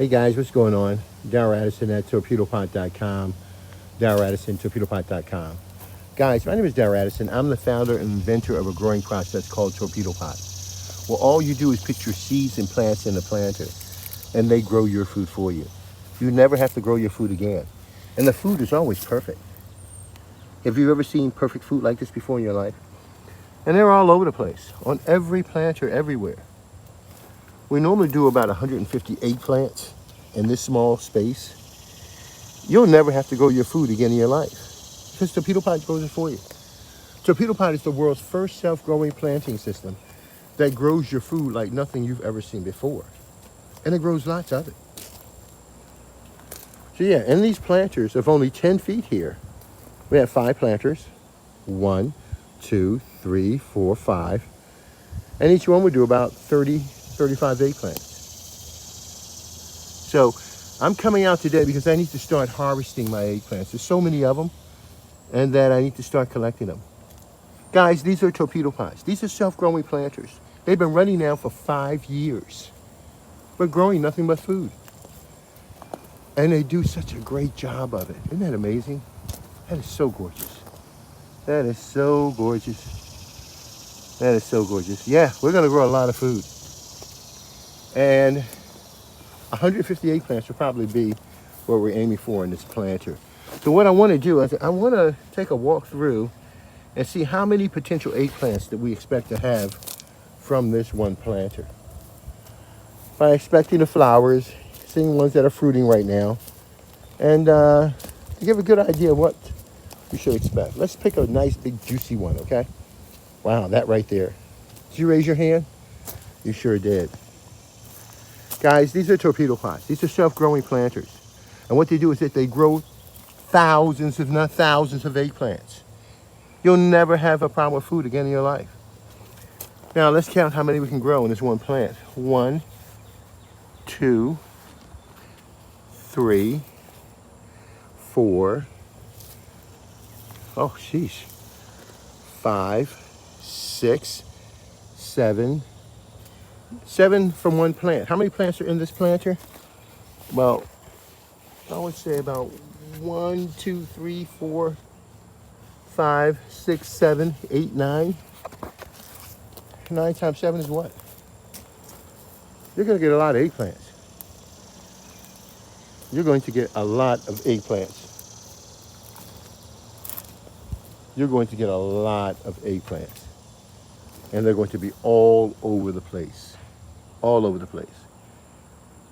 Hey guys, what's going on? Darryl Addison at Torpedopot.com. Darryl Addison, Torpedopot.com. Guys, my name is Darryl Addison. I'm the founder and inventor of a growing process called Torpedopot. Well, all you do is put your seeds and plants in the planter, and they grow your food for you. You never have to grow your food again. And the food is always perfect. Have you ever seen perfect food like this before in your life? And they're all over the place, on every planter, everywhere. We normally do about 150 eggplants in this small space. You'll never have to grow your food again in your life because Torpedopot grows it for you. Torpedopot is the world's first self-growing planting system that grows your food like nothing you've ever seen before. And it grows lots of it. So yeah, in these planters of only 10 feet here, we have 5 planters. 1, 2, 3, 4, 5. And each one would do about 35 eggplants. So I'm coming out today because I need to start harvesting my eggplants. There's so many of them, and that I need to start collecting them. Guys, these are Torpedopots. These are self-growing planters. They've been running now for 5 years. We're growing nothing but food. And they do such a great job of it. Isn't that amazing? That is so gorgeous. That is so gorgeous. That is so gorgeous. Yeah, we're gonna grow a lot of food. And 150 eggplants will probably be what we're aiming for in this planter. So what I want to do is I want to take a walk through and see how many potential eggplants that we expect to have from this one planter. By expecting the flowers, seeing ones that are fruiting right now, and to give a good idea of what we should expect. Let's pick a nice big juicy one, okay? Wow, that right there. Did you raise your hand? You sure did. Guys, these are Torpedopots. These are self-growing planters. And what they do is that they grow thousands, if not thousands, of eggplants. You'll never have a problem with food again in your life. Now, let's count how many we can grow in this one plant. 1, 2, 3, 4. Oh, sheesh. 5, 6, 7. 7 from one plant. How many plants are in this planter? Well, I would say about 1, 2, 3, 4, 5, 6, 7, 8, 9. 9 times 7 is what? You're going to get a lot of eggplants. You're going to get a lot of eggplants. You're going to get a lot of eggplants. And they're going to be all over the place. All over the place.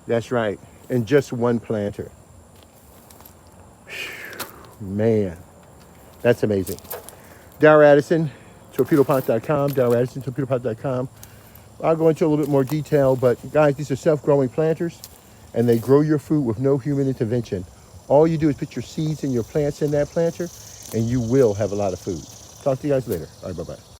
That's right. In just one planter. Man, that's amazing. Darryl Addison, Torpedopot.com. Darryl Addison, Torpedopot.com. I'll go into a little bit more detail, but guys, these are self-growing planters, and they grow your food with no human intervention. All you do is put your seeds and your plants in that planter, and you will have a lot of food. Talk to you guys later. All right, bye-bye.